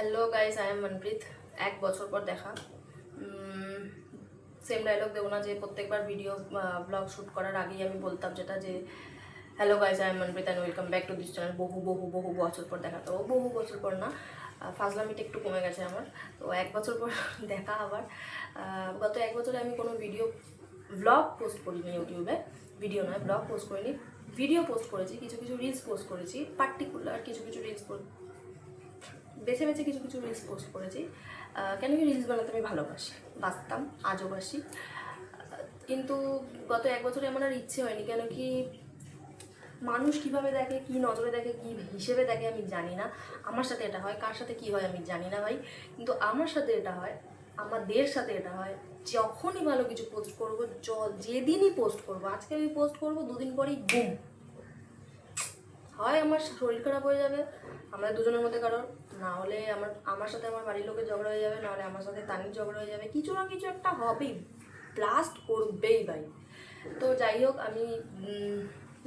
Hello guys, I am Manpreet. এক বছর পর দেখা। সেম ডায়লগ দেবো না যে প্রত্যেকবার ভিডিও ব্লগ শ্যুট করার আগেই আমি বলতাম যেটা যে hello guys, I am Manpreet and welcome back to this channel. বহু বছর পর দেখা। তো বহু বছর পর না, ফাজলামিটা একটু কমে গেছে আমার। তো এক বছর পর দেখা আবার। গত এক বছরে আমি কোনো ব্লগ পোস্ট করিনি ইউটিউবে। ভিডিও নয়, ব্লগ পোস্ট করিনি। ভিডিও পোস্ট করেছি, কিছু রিলস পোস্ট করেছি, পার্টিকুলার কিছু রিলস বেছে কিছু রিলস পোস্ট করেছি। কেন কি রিলস বানাতে আমি বাসতাম, আজও বাসি। কিন্তু গত এক বছরে আমার আর ইচ্ছে হয়নি। কেন কি মানুষ কিভাবে দেখে, কি নজরে দেখে, কি হিসেবে দেখে আমি জানি না। আমার সাথে এটা হয়, কার সাথে কি হয় আমি জানি না ভাই, কিন্তু আমার সাথে এটা হয়, আমাদের সাথে এটা হয়। যখনই ভালো কিছু পোস্ট করবো, যেদিনই পোস্ট করবো, আজকে আমি পোস্ট করবো, দুদিন পরেই বুম, হয় আমার শরীর খারাপ হয়ে যাবে, আমাদের দুজনের মধ্যে কারোর, না হলে আমার সাথে আমার বাড়ির লোকের ঝগড়া হয়ে যাবে, না হলে আমার সাথে তানির ঝগড়া হয়ে যাবে, কিছু না কিছু একটা হবেই, ব্লাস্ট করবেই ভাই। তো যাই হোক, আমি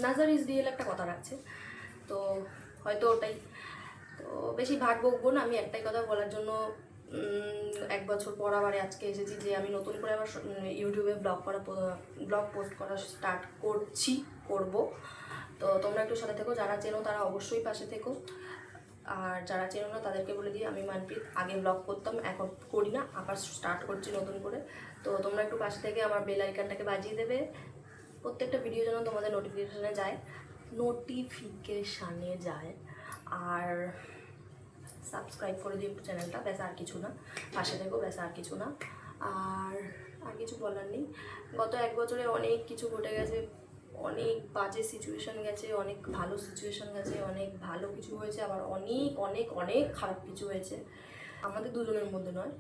নাজার ইজ রিয়েল একটা কথা রাখছে, তো হয়তো ওটাই। তো বেশি ভাগ বকবো না, আমি একটাই কথা বলার জন্য এক বছর পর আবার আজকে এসেছি যে আমি নতুন করে আবার ইউটিউবে ব্লগ পোস্ট করা স্টার্ট করব। তো তোমরা একটু সাথে থেকো, যারা চেনো তারা অবশ্যই পাশে থেকো, আর যারা চেনো না তাদেরকে বলে দিই আমি মনপ্রীত, আগে ব্লগ করতাম, এখন করি না, আবার স্টার্ট করছি নতুন করে। তো তোমরা একটু পাশে থেকে আমার বেল আইকনটাকে বাজিয়ে দেবে, প্রত্যেকটা ভিডিও যেন তোমাদের নোটিফিকেশানে যায়। আর সাবস্ক্রাইব করে দিই চ্যানেলটা, ব্যাস আর কিছু না, পাশে থেকো, ব্যাস আর কিছু না। আর কিছু বলার নেই। গত এক বছরে অনেক কিছু ঘটে গেছে, অনেক বাজে সিচুয়েশান গেছে, অনেক ভালো সিচুয়েশান গেছে, অনেক ভালো কিছু হয়েছে, আবার অনেক অনেক অনেক খারাপ কিছু হয়েছে। আমাদের দুজনের মধ্যে নয়,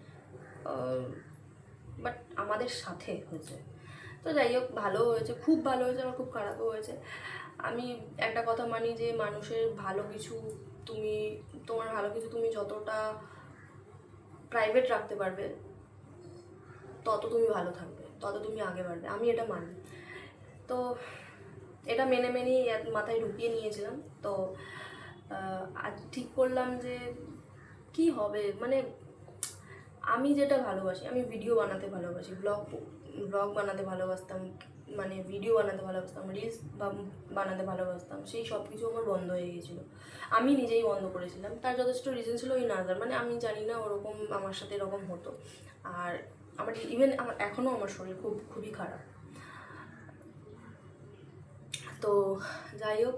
বাট আমাদের সাথে হয়েছে। তো যাই হোক, ভালো হয়েছে, খুব ভালো হয়েছে, আবার খুব খারাপও হয়েছে। আমি একটা কথা মানি যে মানুষের তোমার ভালো কিছু তুমি যতটা প্রাইভেট রাখতে পারবে, তত তুমি ভালো থাকবে, তত তুমি আগে বাড়বে, আমি এটা মানি। তো এটা মেনেই মাথায় ঢুকিয়ে নিয়েছিলাম। তো আজ ঠিক করলাম যে কি হবে, মানে আমি যেটা ভালোবাসি, আমি ভিডিও বানাতে ভালোবাসি, ব্লগ বানাতে ভালোবাসতাম, মানে ভিডিও বানাতে ভালোবাসতাম, রিলস বানাতে ভালোবাসতাম, সেই সব কিছু আমার বন্ধ হয়ে গিয়েছিলো। আমি নিজেই বন্ধ করেছিলাম, তার যথেষ্ট রিজন ছিল ওই নাজার, মানে আমি জানি না ওরকম আমার সাথে এরকম হতো। আর আমার এখনও আমার শরীর খুবই খারাপ। তো যাই হোক,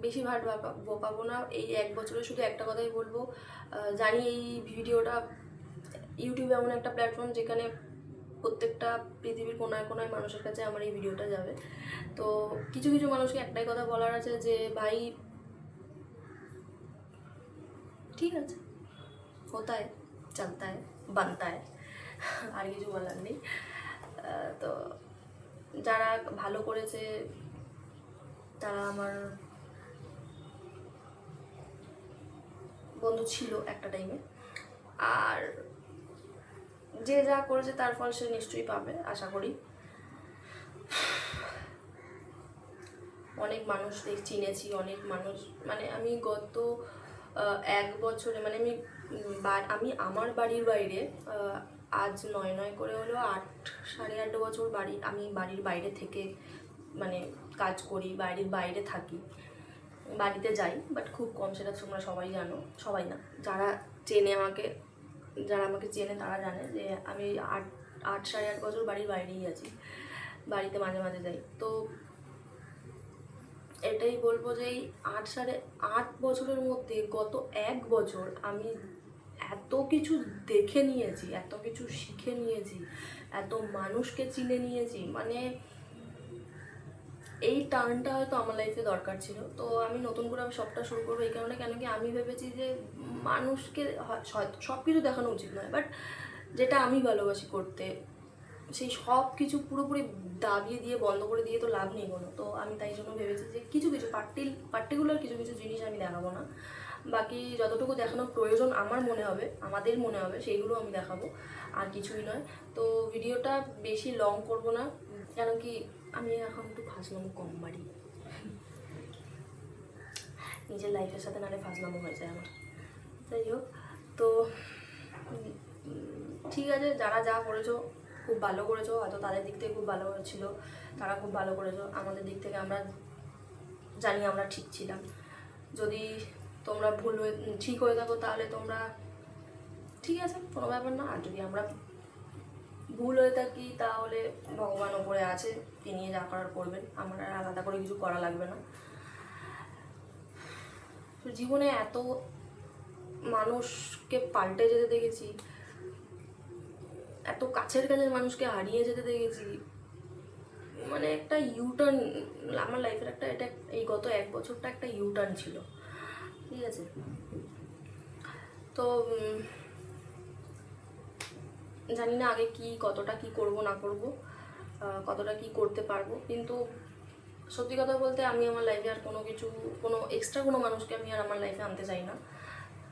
বেশি ভাট বকাবো না। এই এক বছরে শুধু একটা কথাই বলবো, জানি এই ভিডিওটা, ইউটিউব এমন একটা প্ল্যাটফর্ম যেখানে প্রত্যেকটা পৃথিবীর কোনায় কোনায় মানুষের কাছে আমার এই ভিডিওটা যাবে। তো কিছু মানুষকে একটাই কথা বলার আছে যে ভাই, ঠিক আছে, হোতা है, চলতা है, बनता है, আর কিছু বলার নেই। তো যারা ভালো করেছে তারা আমার বন্ধু ছিল একটা টাইমে, আর যে যা করেছে তার ফল সে নিশ্চয়ই পাবে, আশা করি। অনেক মানুষ চিনেছি, অনেক মানুষ, মানে আমি গত এক বছরে, মানে আমি আমার বাড়ির বাইরে আজ নয় করে হলো 8-8.5 বছর আমি বাড়ির বাইরে থেকে মানে কাজ করি, বাড়ির বাইরে থাকি, বাড়িতে যাই, বাট খুব কম, সেটা তোমরা সবাই জানো, সবাই না, যারা আমাকে চেনে তারা জানে যে আমি 8-8.5 বছর বাড়ির বাইরেই আছি, বাড়িতে মাঝে মাঝে যাই। তো এটাই বলবো যে এই 8 বছরের মধ্যে গত এক বছর আমি এত কিছু দেখে নিয়েছি, এত কিছু শিখে নিয়েছি, এত মানুষকে চিনে নিয়েছি, মানে এই টার্নটা হয়তো আমার লাইফে দরকার ছিল। তো আমি নতুন করে সবটা শুরু করবো এই কারণে, কেন কি আমি ভেবেছি যে মানুষকে হয়তো সব কিছু দেখানো উচিত নয়, বাট যেটা আমি ভালোবাসি করতে, সেই সব কিছু পুরোপুরি দাবিয়ে দিয়ে বন্ধ করে দিয়ে তো লাভ নেই কোনো। তো আমি তাই জন্য ভেবেছি যে কিছু পার্টিকুলার কিছু জিনিস আমি দেখাবো না, বাকি যতটুকু দেখানোর প্রয়োজন আমাদের মনে হবে সেইগুলো আমি দেখাবো, আর কিছুই নয়। তো ভিডিওটা বেশি লং করব না, কেন কি আমি এখন একটু ফাজলামো কম বাড়ি, নিজের লাইফের সাথে নাহলে ফাজলামো হয়ে যায় আমার। যাই হোক, তো ঠিক আছে, যারা যা করেছো খুব ভালো করেছো, হয়তো তাদের দিক থেকে খুব ভালো ছিল, তারা খুব ভালো করেছো। আমাদের দিক থেকে আমরা জানি আমরা ঠিক ছিলাম। যদি তোমরা ভুল হয়ে ঠিক হয়ে থাকো তাহলে তোমরা ঠিক আছে, কোনো ব্যাপার না। আর যদি আমরা ভুল হয়ে থাকি তাহলে ভগবান ওপরে আছে, তিনি যা করার করবেন, আমার আর আলাদা করে কিছু করা লাগবে না। তো জীবনে এত মানুষকে পাল্টে যেতে দেখেছি, এত কাছের কাছের মানুষকে হারিয়ে যেতে দেখেছি, মানে একটা ইউটার্ন আমার লাইফের একটা, এটা এই গত 1 বছরটা একটা ইউটার্ন ছিল, ঠিক আছে। তো জানি না আগে কি কতটা কি করব না করব, কতটা কি করতে পারবো, কিন্তু সত্যি কথা বলতে আমি আমার লাইফে আর কোনো এক্সট্রা কোনো মানুষকে আমি আর আমার লাইফে আনতে চাই না।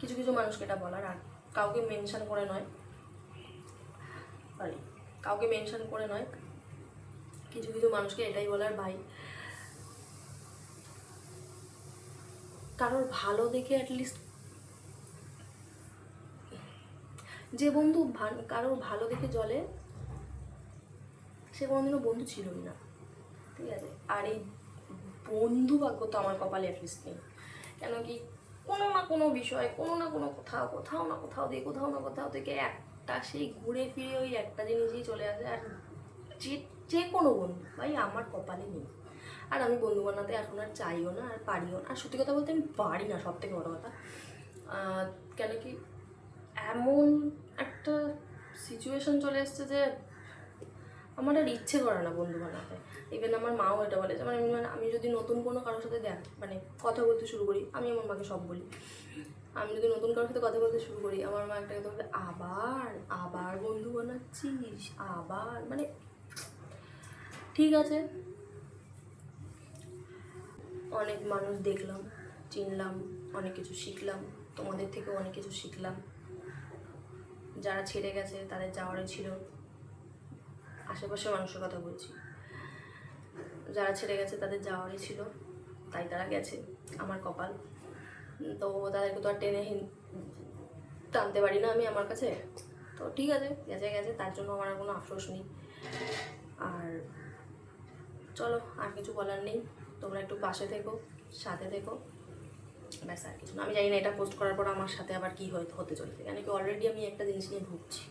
কিছু কিছু মানুষকে এটা বলার, আর কাউকে মেনশন করে নয়, কাউকে মেনশন করে নয়, কিছু কিছু মানুষকে এটাই বলার, ভাই কারোর ভালো দেখে অ্যাটলিস্ট, যে বন্ধু কারোর ভালো দেখে জলে সে কোনোদিনও বন্ধু ছিলই না, ঠিক আছে। আর এই বন্ধু ভাগ্য তো আমার কপালে অ্যাটলিস্ট নেই, কেন কি কোনো না কোনো বিষয়, কোনো না কোনো কোথাও না কোথাও থেকে একটা সেই ঘুরে ফিরে ওই একটা জিনিসই চলে আসে। আর যে কোনো বন্ধু ভাই আমার কপালে নেই, আর আমি বন্ধু বানাতে এখন আর চাইও না, আর পারিও না। আর সত্যি কথা বলতে আমি পারি না, সব থেকে বড়ো কথা। কেন কি এমন একটা সিচুয়েশন চলে এসছে যে আমার আর ইচ্ছে করে না বন্ধু বানাতে। ইভেন আমার মাও এটা বলে যে আমি যদি নতুন কোনো কারোর সাথে কথা বলতে শুরু করি, আমি আমার মাকে সব বলি, আমি যদি নতুন কারোর সাথে কথা বলতে শুরু করি, আমার মা একটা কথা বলে, আবার বন্ধু বানাচ্ছিস, আবার মানে ঠিক আছে, অনেক মানুষ দেখলাম, চিনলাম, অনেক কিছু শিখলাম, তোমাদের থেকেও অনেক কিছু শিখলাম। যারা ছেড়ে গেছে তাদের যাওয়ারই ছিল, আশেপাশের মানুষের কথা বলছি, যারা ছেড়ে গেছে তাদের যাওয়ারই ছিল, তাই তারা গেছে, আমার কপাল। তো তাদেরকে তো আর টেনে টানতে পারি না আমি আমার কাছে। তো ঠিক আছে, গেছে, তার জন্য আমার আর কোনো আফসোস নেই। আর চলো, আর কিছু বলার নেই, তোমরা একটু পাশে থেকো, সাথে থেকো, ব্যাস, আর কিছু না। আমি জানি না এটা পোস্ট করার পর আমার সাথে আবার কী হতে চলেছে, কেন কি অলরেডি আমি একটা জিনিস নিয়ে ভুগছি।